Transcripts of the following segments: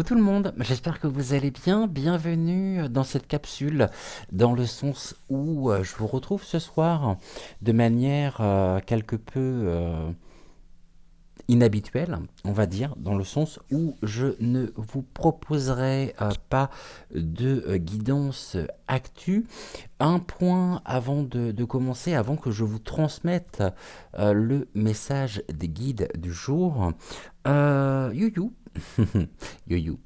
tout le monde, j'espère que vous allez bien. Bienvenue dans cette capsule, dans le sens où je vous retrouve ce soir de manière quelque peu inhabituelle, on va dire, dans le sens où je ne vous proposerai pas de guidance actu. Un point avant de commencer, avant que je vous transmette le message des guides du jour. You, Yo-Yo,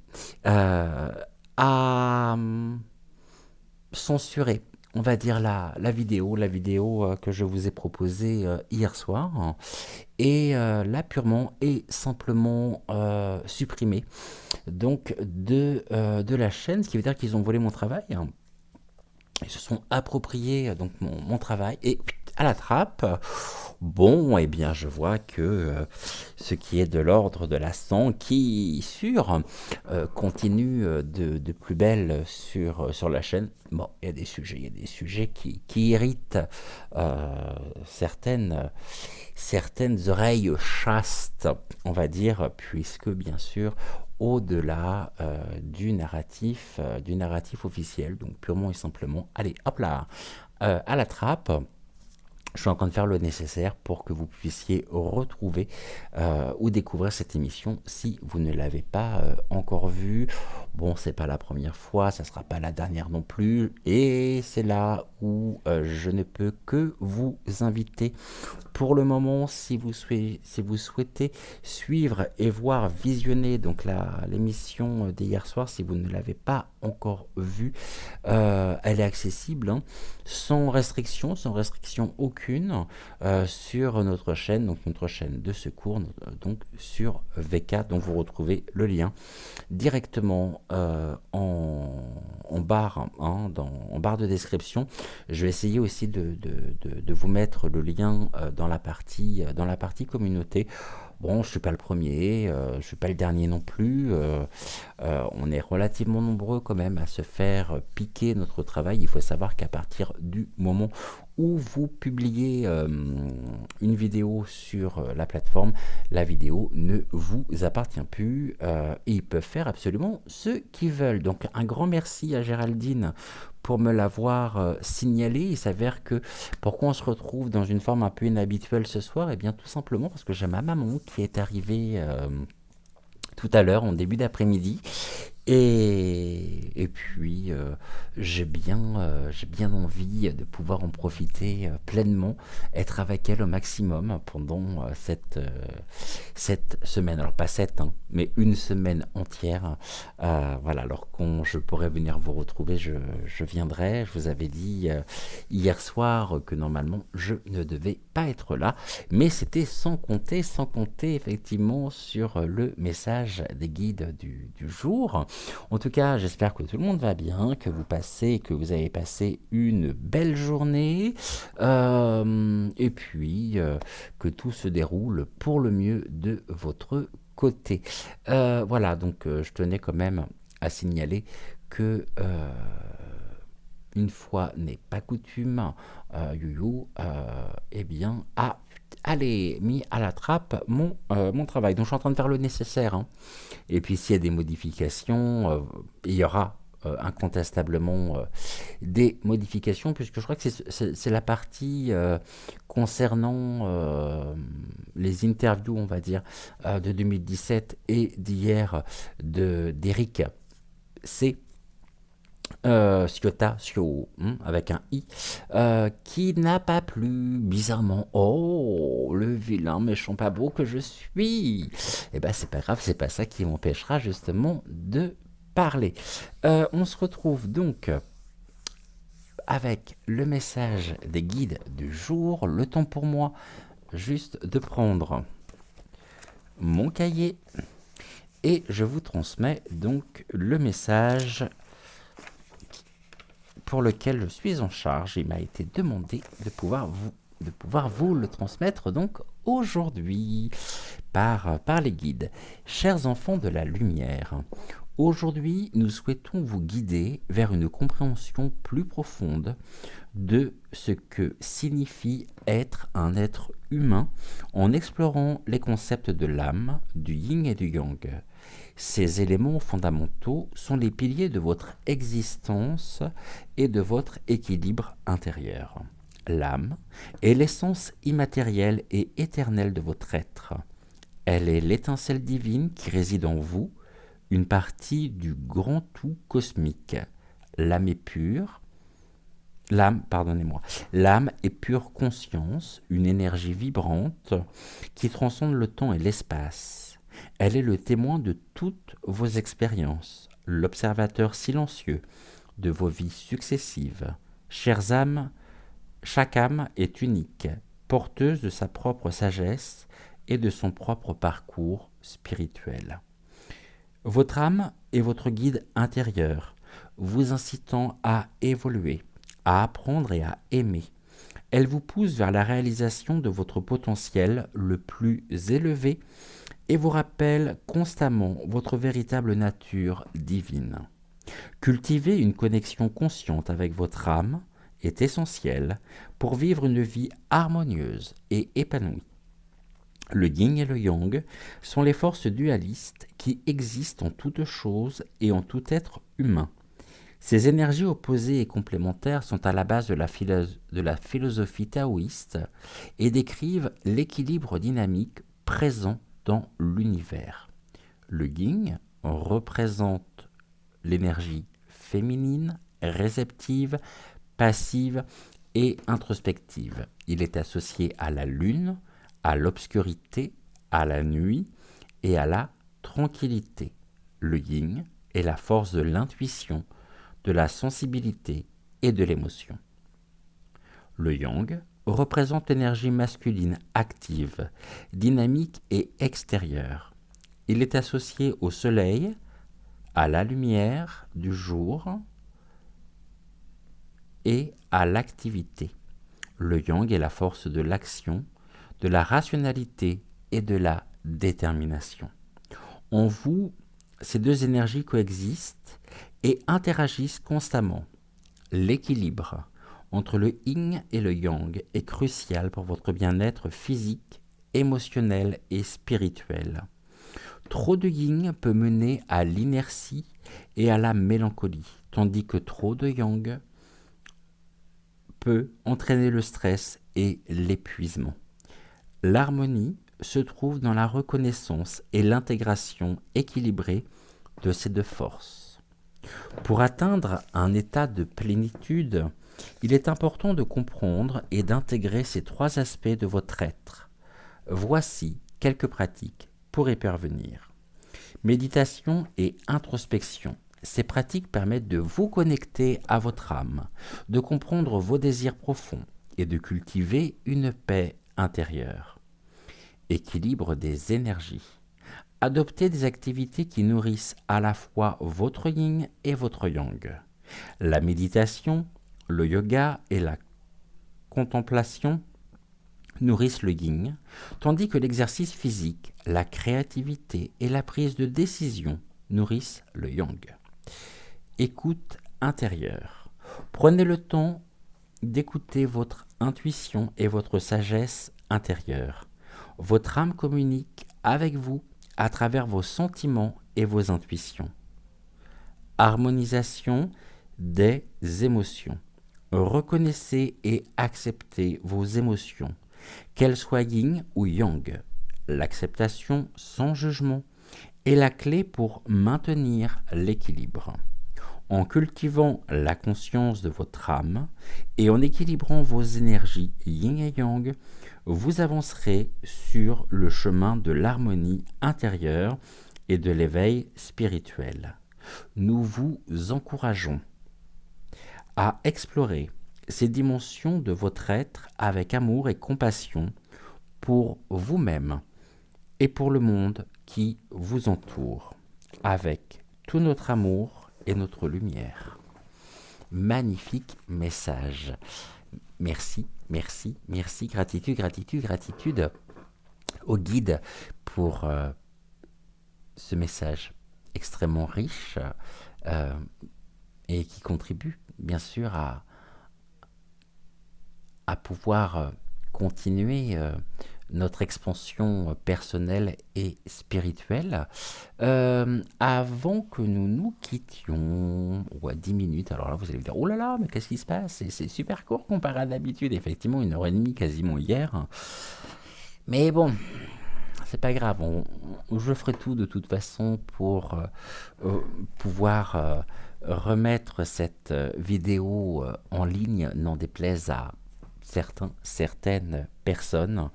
euh, a censuré, on va dire, la vidéo que je vous ai proposée hier soir, et l'a purement et simplement supprimée donc de la chaîne, ce qui veut dire qu'ils ont volé mon travail. Ils se sont appropriés donc mon travail et à la trappe. Bon, eh bien, je vois que ce qui est de l'ordre de la censure continue de plus belle sur la chaîne. Bon, il y a des sujets qui irritent certaines oreilles chastes, on va dire, puisque bien sûr, au-delà du narratif officiel, donc purement et simplement, allez, hop là, à la trappe. Je suis en train de faire le nécessaire pour que vous puissiez retrouver ou découvrir cette émission si vous ne l'avez pas encore vue. Bon, c'est pas la première fois, ça sera pas la dernière non plus, et c'est là où je ne peux que vous inviter. Pour le moment, si vous souhaitez suivre et voir, visionner donc l'émission d'hier soir, si vous ne l'avez pas encore vue, elle est accessible, hein, sans restriction aucune, sur notre chaîne, donc notre chaîne de secours, donc sur VK, dont vous retrouvez le lien directement en barre, hein, en barre de description. Je vais essayer aussi de vous mettre le lien dans la partie communauté. Bon, je suis pas le premier, je suis pas le dernier non plus. On est relativement nombreux quand même à se faire piquer notre travail. Il faut savoir qu'à partir du moment où vous publiez une vidéo sur la plateforme, la vidéo ne vous appartient plus et ils peuvent faire absolument ce qu'ils veulent. Donc un grand merci à Géraldine pour me l'avoir signalé. Il s'avère que pourquoi on se retrouve dans une forme un peu inhabituelle ce soir? Eh bien tout simplement parce que j'ai ma maman qui est arrivée tout à l'heure en début d'après-midi. Et puis, j'ai bien envie de pouvoir en profiter pleinement, être avec elle au maximum pendant cette semaine. Alors, pas sept, hein, mais une semaine entière. Voilà, alors quand je pourrai venir vous retrouver, je viendrai. Je vous avais dit hier soir que normalement, je ne devais pas être là. Mais c'était sans compter effectivement sur le message des guides du jour. En tout cas, j'espère que tout le monde va bien, que vous avez passé une belle journée, et puis que tout se déroule pour le mieux de votre côté. Voilà, donc je tenais quand même à signaler que une fois n'est pas coutume, Youyou, eh bien, allez, mis à la trappe mon travail. Donc je suis en train de faire le nécessaire, hein. Et puis s'il y a des modifications, il y aura incontestablement des modifications, puisque je crois que c'est la partie concernant les interviews, on va dire, de 2017 et d'hier d'Eric. C'est Scio, avec un i, qui n'a pas plu, bizarrement. Oh, le vilain méchant pas beau que je suis. Eh ben c'est pas grave, c'est pas ça qui m'empêchera justement de parler. On se retrouve donc avec le message des guides du jour. Le temps pour moi juste de prendre mon cahier et je vous transmets donc le message pour lequel je suis en charge. Il m'a été demandé de pouvoir vous le transmettre donc aujourd'hui par les guides. Chers enfants de la lumière, aujourd'hui nous souhaitons vous guider vers une compréhension plus profonde de ce que signifie être un être humain en explorant les concepts de l'âme, du yin et du yang. Ces éléments fondamentaux sont les piliers de votre existence et de votre équilibre intérieur. L'âme est l'essence immatérielle et éternelle de votre être. Elle est l'étincelle divine qui réside en vous, une partie du grand tout cosmique. L'âme est pure, l'âme est pure conscience, une énergie vibrante qui transcende le temps et l'espace. Elle est le témoin de toutes vos expériences, l'observateur silencieux de vos vies successives. Chères âmes, chaque âme est unique, porteuse de sa propre sagesse et de son propre parcours spirituel. Votre âme est votre guide intérieur, vous incitant à évoluer, à apprendre et à aimer. Elle vous pousse vers la réalisation de votre potentiel le plus élevé et vous rappelle constamment votre véritable nature divine. Cultiver une connexion consciente avec votre âme est essentiel pour vivre une vie harmonieuse et épanouie. Le yin et le yang sont les forces dualistes qui existent en toute chose et en tout être humain. Ces énergies opposées et complémentaires sont à la base de la philosophie taoïste et décrivent l'équilibre dynamique présent dans l'univers. Le yin représente l'énergie féminine, réceptive, passive et introspective. Il est associé à la lune, à l'obscurité, à la nuit et à la tranquillité. Le yin est la force de l'intuition, de la sensibilité et de l'émotion. Le yang représente l'énergie masculine active, dynamique et extérieure. Il est associé au soleil, à la lumière du jour et à l'activité. Le yang est la force de l'action, de la rationalité et de la détermination. En vous, ces deux énergies coexistent et interagissent constamment. L'équilibre entre le yin et le yang est crucial pour votre bien-être physique, émotionnel et spirituel. Trop de yin peut mener à l'inertie et à la mélancolie, tandis que trop de yang peut entraîner le stress et l'épuisement. L'harmonie se trouve dans la reconnaissance et l'intégration équilibrée de ces deux forces. Pour atteindre un état de plénitude, il est important de comprendre et d'intégrer ces trois aspects de votre être. Voici quelques pratiques pour y parvenir. Méditation et introspection. Ces pratiques permettent de vous connecter à votre âme, de comprendre vos désirs profonds et de cultiver une paix intérieure. Équilibre des énergies. Adoptez des activités qui nourrissent à la fois votre yin et votre yang. La méditation, le yoga et la contemplation nourrissent le yin, tandis que l'exercice physique, la créativité et la prise de décision nourrissent le yang. Écoute intérieure. Prenez le temps d'écouter votre intuition et votre sagesse intérieure. Votre âme communique avec vous à travers vos sentiments et vos intuitions. Harmonisation des émotions. Reconnaissez et acceptez vos émotions, qu'elles soient yin ou yang. L'acceptation sans jugement est la clé pour maintenir l'équilibre. En cultivant la conscience de votre âme et en équilibrant vos énergies yin et yang, vous avancerez sur le chemin de l'harmonie intérieure et de l'éveil spirituel. Nous vous encourageons à explorer ces dimensions de votre être avec amour et compassion pour vous-même et pour le monde qui vous entoure, avec tout notre amour et notre lumière. Magnifique message. Merci, merci, merci, gratitude, gratitude, gratitude au guide pour ce message extrêmement riche et qui contribue bien sûr à pouvoir continuer notre expansion personnelle et spirituelle. Avant que nous nous quittions, ou à 10 minutes, alors là vous allez me dire, oh là là, mais qu'est-ce qui se passe? C'est super court comparé à d'habitude, effectivement 1 h 30 quasiment hier. Mais bon, c'est pas grave, je ferai tout de toute façon pour pouvoir remettre cette vidéo en ligne, n'en déplaise à certaines personnes.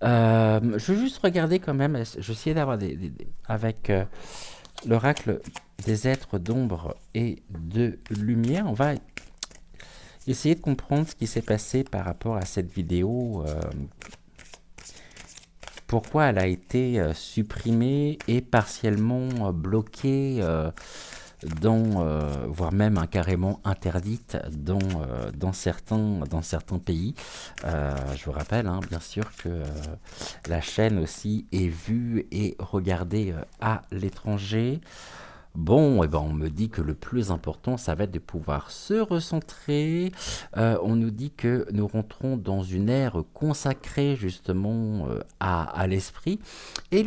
Je veux juste regarder quand même, je vais essayer d'avoir avec l'oracle des êtres d'ombre et de lumière, on va essayer de comprendre ce qui s'est passé par rapport à cette vidéo. Pourquoi elle a été supprimée et partiellement bloquée, voire même carrément interdite dans certains pays. Je vous rappelle, bien sûr, que la chaîne aussi est vue et regardée à l'étranger. Bon, eh ben on me dit que le plus important, ça va être de pouvoir se recentrer. On nous dit que nous rentrons dans une ère consacrée justement à l'esprit. Et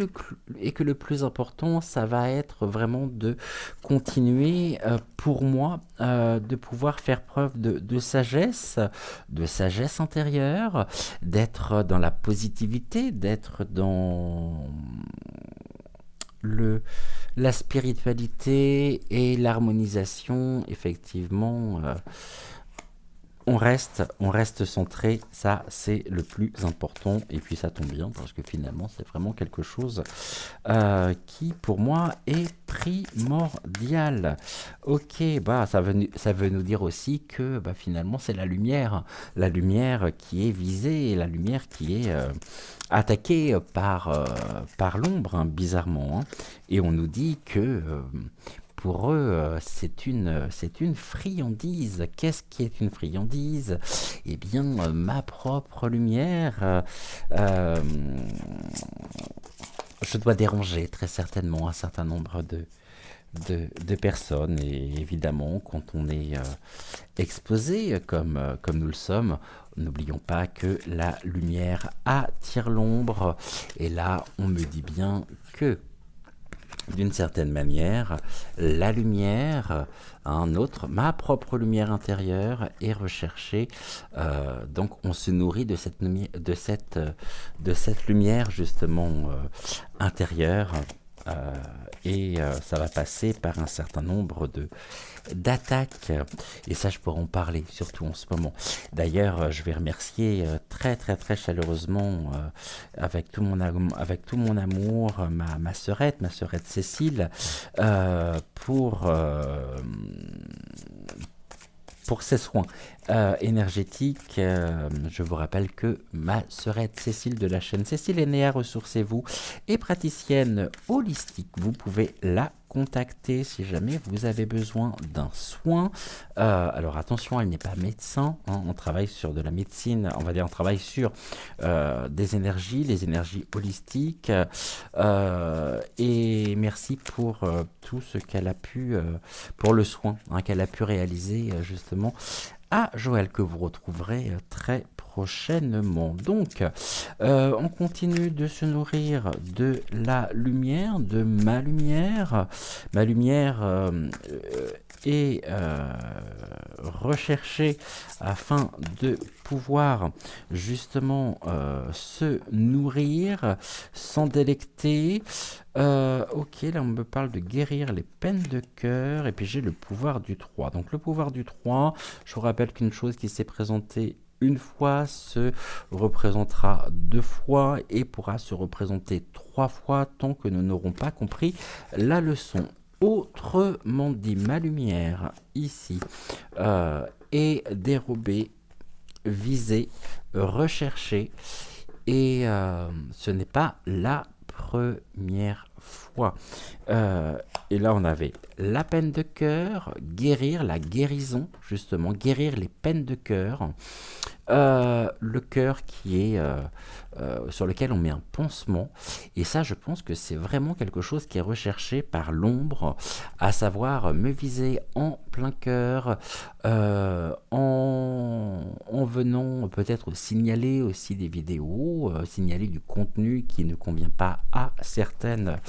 que le plus important, ça va être vraiment de continuer, pour moi, de pouvoir faire preuve de sagesse intérieure, d'être dans la positivité, d'être dans la spiritualité et l'harmonisation. Effectivement, on reste centré, ça c'est le plus important, et puis ça tombe bien parce que finalement c'est vraiment quelque chose qui pour moi est primordial. Ok, ça veut nous dire aussi que finalement c'est la lumière qui est visée, et la lumière qui est attaquée par l'ombre, bizarrement, et on nous dit que pour eux, c'est une friandise. Qu'est-ce qui est une friandise? Eh bien, ma propre lumière. Je dois déranger très certainement un certain nombre de personnes, et évidemment, quand on est exposé comme nous le sommes, n'oublions pas que la lumière attire l'ombre, et là, on me dit bien que d'une certaine manière, la lumière, ma propre lumière intérieure est recherchée. Donc, on se nourrit de cette lumière justement intérieure. Et ça va passer par un certain nombre d'attaques, et ça je pourrais en parler surtout en ce moment. D'ailleurs, je vais remercier très très très chaleureusement, avec tout mon amour, ma sœurette Cécile, pour ses soins énergétiques. Je vous rappelle que ma sœurette Cécile de la chaîne Cécile Enea Ressourcez-vous est praticienne holistique. Vous pouvez la contacter si jamais vous avez besoin d'un soin. Alors attention, elle n'est pas médecin, on travaille sur de la médecine, on travaille sur les énergies holistiques, et merci pour tout ce qu'elle a pu, pour le soin qu'elle a pu réaliser justement à Joël, que vous retrouverez très prochainement. Donc, on continue de se nourrir de la lumière, de ma lumière. Ma lumière est recherchée afin de pouvoir justement se nourrir, s'en délecter. Ok, là on me parle de guérir les peines de cœur, et puis j'ai le pouvoir du 3. Donc le pouvoir du 3, je vous rappelle qu'une chose qui s'est présentée une fois se représentera 2 fois et pourra se représenter 3 fois tant que nous n'aurons pas compris la leçon. Autrement dit, ma lumière ici est dérobée, visée, recherchée, et ce n'est pas la première fois. Et là on avait la peine de cœur, guérir, la guérison justement, guérir les peines de cœur, le cœur qui est sur lequel on met un pansement. Et ça, je pense que c'est vraiment quelque chose qui est recherché par l'ombre, à savoir me viser en plein cœur, en venant peut-être signaler aussi des vidéos, signaler du contenu qui ne convient pas à certaines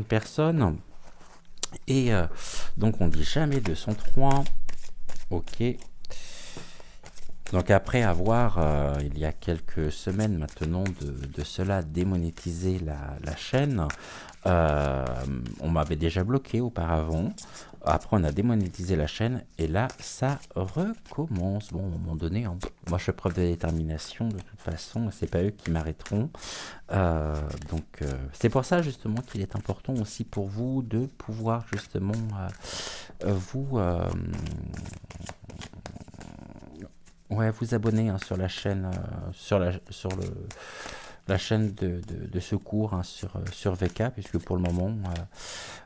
personnes. Et donc on dit jamais 203. Ok. Donc après avoir, il y a quelques semaines maintenant de cela, démonétisé la chaîne, on m'avait déjà bloqué auparavant. Après on a démonétisé la chaîne et là ça recommence. Bon, à un moment donné, hein, moi je fais preuve de détermination de toute façon, c'est pas eux qui m'arrêteront. Donc c'est pour ça justement qu'il est important aussi pour vous de pouvoir justement vous ouais, vous abonner, hein, sur la chaîne, la chaîne de secours, hein, sur VK, puisque pour le moment,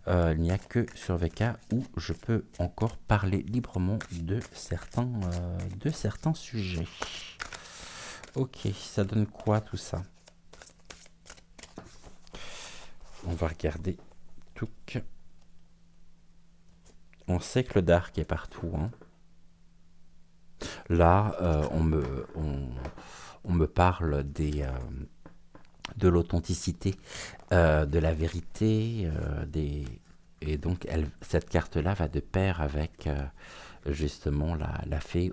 il n'y a que sur VK où je peux encore parler librement de certains sujets. Ok, ça donne quoi tout ça? On va regarder. Touc. On sait que le dark est partout, hein. Là, on me parle de l'authenticité, de la vérité, et donc cette carte-là va de pair avec justement la fée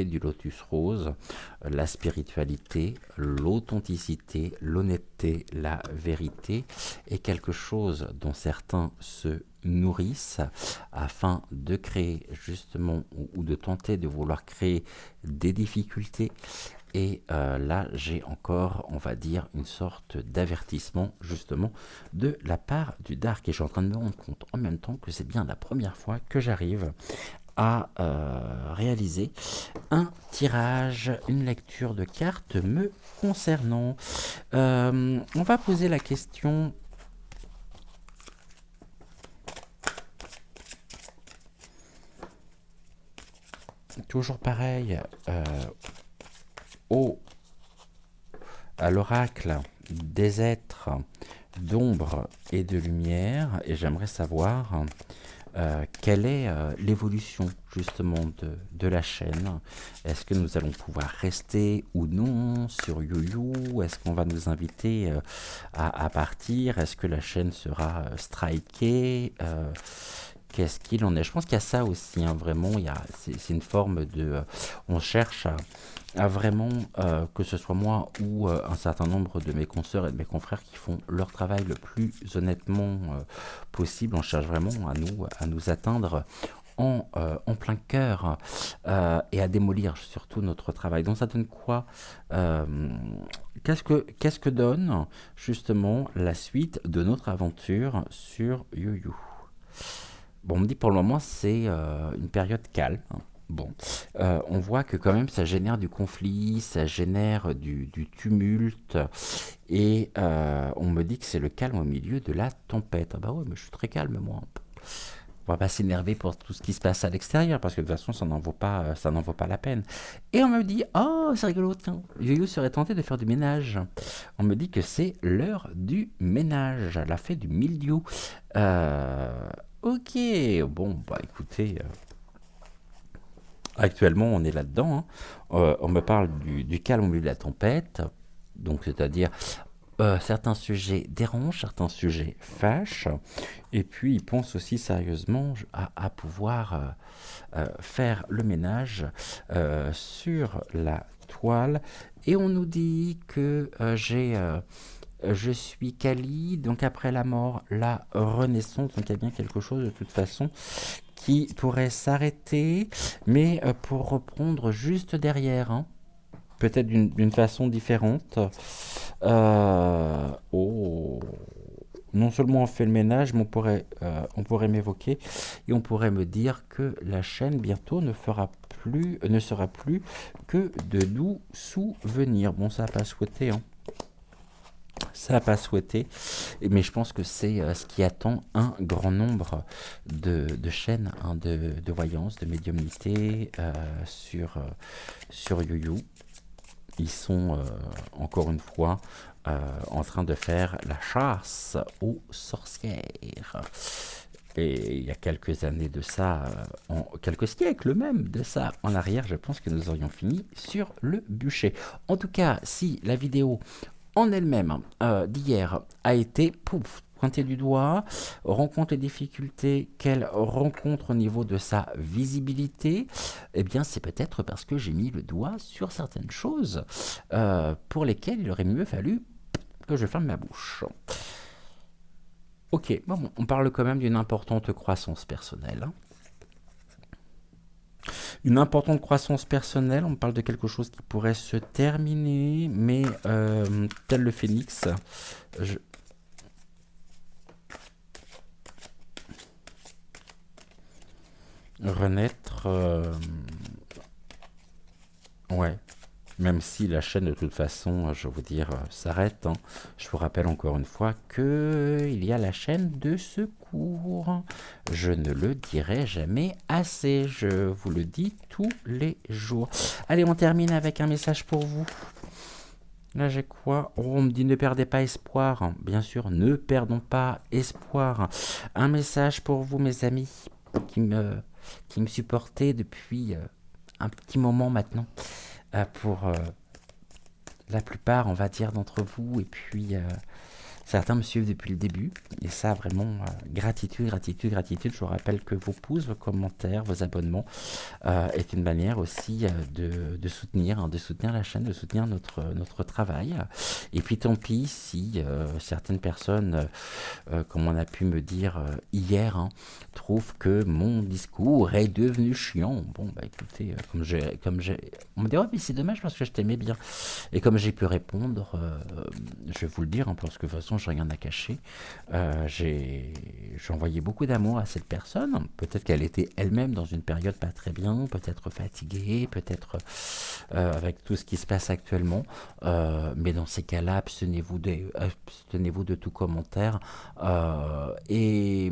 du lotus rose, la spiritualité, l'authenticité, l'honnêteté, la vérité, est quelque chose dont certains se nourrissent afin de créer justement ou de tenter de vouloir créer des difficultés. Et là, j'ai encore, on va dire, une sorte d'avertissement justement de la part du dark. Et je suis en train de me rendre compte en même temps que c'est bien la première fois que j'arrive à réaliser un tirage, une lecture de cartes me concernant. On va poser la question. Toujours pareil, à l'oracle des êtres d'ombre et de lumière, et j'aimerais savoir quelle est l'évolution justement de la chaîne. Est-ce que nous allons pouvoir rester ou non sur YouYou? Est-ce qu'on va nous inviter à partir? Est-ce que la chaîne sera strikée? Qu'est-ce qu'il en est? Je pense qu'il y a ça aussi, hein, vraiment, c'est une forme de... on cherche à vraiment, que ce soit moi ou un certain nombre de mes consoeurs et de mes confrères qui font leur travail le plus honnêtement possible, on cherche vraiment à nous atteindre en plein cœur, et à démolir surtout notre travail. Donc ça donne quoi? Qu'est-ce que donne justement la suite de notre aventure sur YouYou? Bon, on me dit pour le moment c'est une période calme, hein. Bon, on voit que quand même ça génère du conflit, ça génère du tumulte, et on me dit que c'est le calme au milieu de la tempête. Ah bah ouais, mais je suis très calme moi. On va pas s'énerver pour tout ce qui se passe à l'extérieur, parce que de toute façon ça n'en vaut pas la peine. Et on me dit, oh c'est rigolo, tiens, YoYo serait tenté de faire du ménage. On me dit que c'est l'heure du ménage, la fête du mildiou. Ok, bon bah écoutez, actuellement on est là-dedans, hein. On me parle du calme au milieu de la tempête, donc c'est-à-dire certains sujets dérangent, certains sujets fâchent, et puis ils pensent aussi sérieusement à pouvoir faire le ménage sur la toile. Et on nous dit que je suis Kali, donc après la mort, la renaissance, donc il y a bien quelque chose de toute façon qui pourrait s'arrêter, mais pour reprendre juste derrière, hein. Peut-être d'une façon différente. Oh. Non seulement on fait le ménage, mais on pourrait m'évoquer et on pourrait me dire que la chaîne bientôt ne sera plus que de doux souvenirs. Bon, ça n'a pas souhaité, hein. ça n'a pas souhaité, mais je pense que c'est ce qui attend un grand nombre de chaînes hein, de voyance, de médiumnité sur YouYou. Ils sont encore une fois en train de faire la chasse aux sorcières. Et il y a quelques années de ça, quelques siècles même de ça en arrière, je pense que nous aurions fini sur le bûcher. En tout cas, si la vidéo en elle-même d'hier a été pointée du doigt, rencontre les difficultés qu'elle rencontre au niveau de sa visibilité, eh bien c'est peut-être parce que j'ai mis le doigt sur certaines choses pour lesquelles il aurait mieux fallu que je ferme ma bouche. Ok, bon, on parle quand même d'une importante croissance personnelle. Hein. Une importante croissance personnelle, on parle de quelque chose qui pourrait se terminer, mais tel le phénix, renaître, ouais. Même si la chaîne de toute façon, je vais vous dire, s'arrête. Hein. Je vous rappelle encore une fois qu'il y a la chaîne de secours. Je ne le dirai jamais assez. Je vous le dis tous les jours. Allez, on termine avec un message pour vous. Là, j'ai quoi? Oh, on me dit ne perdez pas espoir. Bien sûr, ne perdons pas espoir. Un message pour vous, mes amis, qui me supportaient depuis un petit moment maintenant. Pour la plupart, on va dire, d'entre vous. Et puis, certains me suivent depuis le début. Et ça, vraiment, gratitude, gratitude, gratitude. Je vous rappelle que vos pouces, vos commentaires, vos abonnements est une manière aussi de soutenir, hein, de soutenir la chaîne, de soutenir notre travail. Et puis, tant pis si certaines personnes, comme on a pu me dire hier, hein, trouvent que mon discours est devenu chiant. Bon, bah écoutez, on me dit, ouais, mais c'est dommage parce que je t'aimais bien. Et comme j'ai pu répondre, je vais vous le dire, hein, parce que de toute façon, je n'ai rien à cacher. J'ai envoyé beaucoup d'amour à cette personne. Peut-être qu'elle était elle-même dans une période pas très bien, peut-être fatiguée, peut-être avec tout ce qui se passe actuellement. Mais dans ces cas-là, abstenez-vous de tout commentaire. Et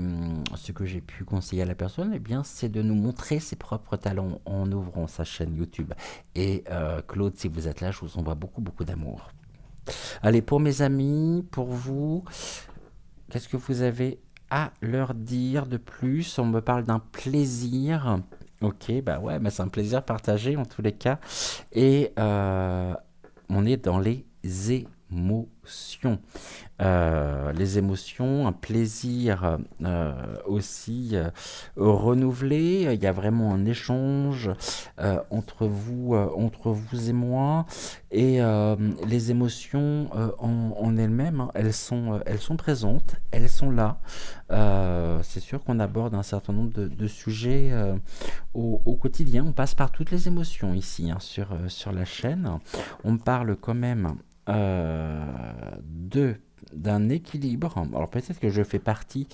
ce que j'ai pu conseiller à la personne, eh bien, c'est de nous montrer ses propres talents en ouvrant sa chaîne YouTube. Et Claude, si vous êtes là, je vous envoie beaucoup, beaucoup d'amour. Allez, pour mes amis, pour vous, qu'est-ce que vous avez à leur dire de plus? On me parle d'un plaisir. Ok, bah ouais, mais c'est un plaisir partagé en tous les cas. Et on est dans les émotions. Les émotions, un plaisir aussi renouvelé. Il y a vraiment un échange entre vous et moi. Et les émotions en elles-mêmes, hein, elles sont présentes, elles sont là. C'est sûr qu'on aborde un certain nombre de sujets au quotidien. On passe par toutes les émotions ici hein, sur la chaîne. On parle quand même d'un équilibre. Alors peut-être que je fais partie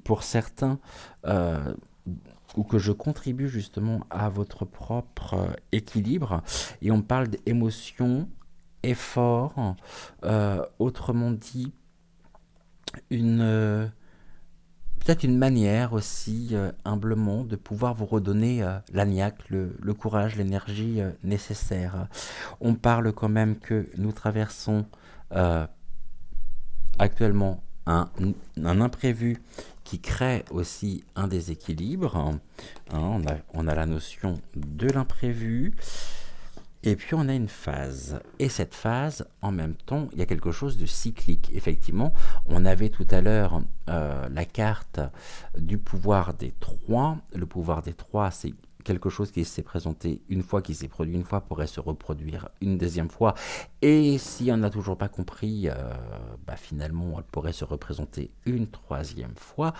pour certains ou que je contribue justement à votre propre équilibre. Et on parle d'émotion, effort, autrement dit, peut-être une manière aussi, humblement, de pouvoir vous redonner la niaque, le courage, l'énergie nécessaire. On parle quand même que nous traversons actuellement un imprévu qui crée aussi un déséquilibre. Hein, on a la notion de l'imprévu. Et puis on a une phase. Et cette phase, en même temps, il y a quelque chose de cyclique. Effectivement, on avait tout à l'heure la carte du pouvoir des trois. Le pouvoir des trois, c'est quelque chose qui s'est présenté une fois, qui s'est produit une fois, pourrait se reproduire une deuxième fois. Et si on n'a toujours pas compris, finalement, elle pourrait se représenter une troisième fois.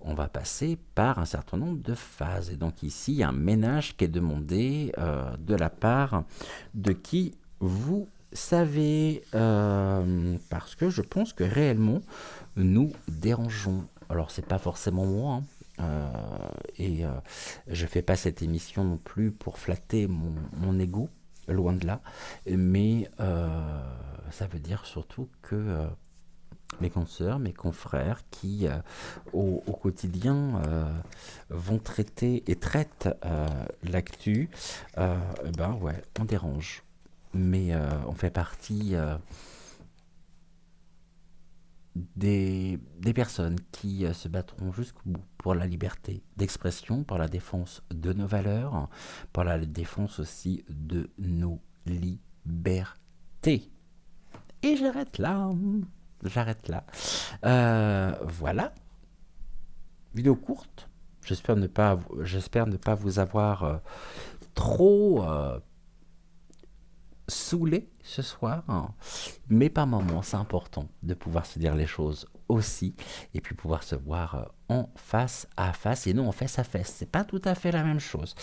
On va passer par un certain nombre de phases. Et donc ici, il y a un ménage qui est demandé de la part de qui vous savez, parce que je pense que réellement, nous dérangeons. Alors, c'est pas forcément moi, hein. Je fais pas cette émission non plus pour flatter mon ego. loin de là, mais ça veut dire surtout que mes consoeurs, mes confrères qui au quotidien vont traiter et traitent l'actu, ben ouais, on dérange. Mais on fait partie des personnes qui se battront jusqu'au bout pour la liberté d'expression, pour la défense de nos valeurs, pour la défense aussi de nos libertés. Et j'arrête là. J'arrête là. Voilà. Vidéo courte. J'espère ne pas vous avoir trop saoulé ce soir, hein. Mais par moments, c'est important de pouvoir se dire les choses aussi, et puis pouvoir se voir en face à face, et non en face à face. C'est pas tout à fait la même chose.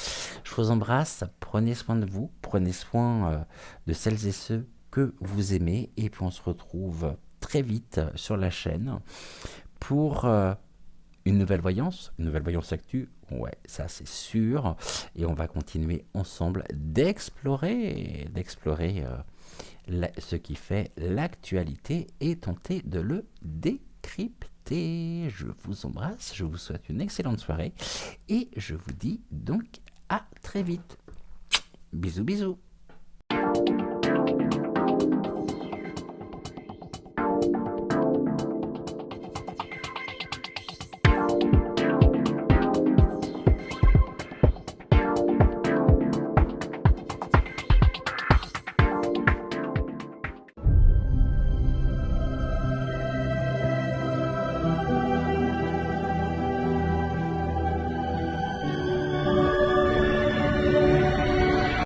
Je vous embrasse, prenez soin de vous, prenez soin de celles et ceux que vous aimez, et puis on se retrouve très vite sur la chaîne pour une nouvelle voyance actu, ouais, ça c'est sûr, et on va continuer ensemble d'explorer ce qui fait l'actualité et tenter de le décrypter. Je vous embrasse, je vous souhaite une excellente soirée, et je vous dis donc à très vite. Bisous bisous.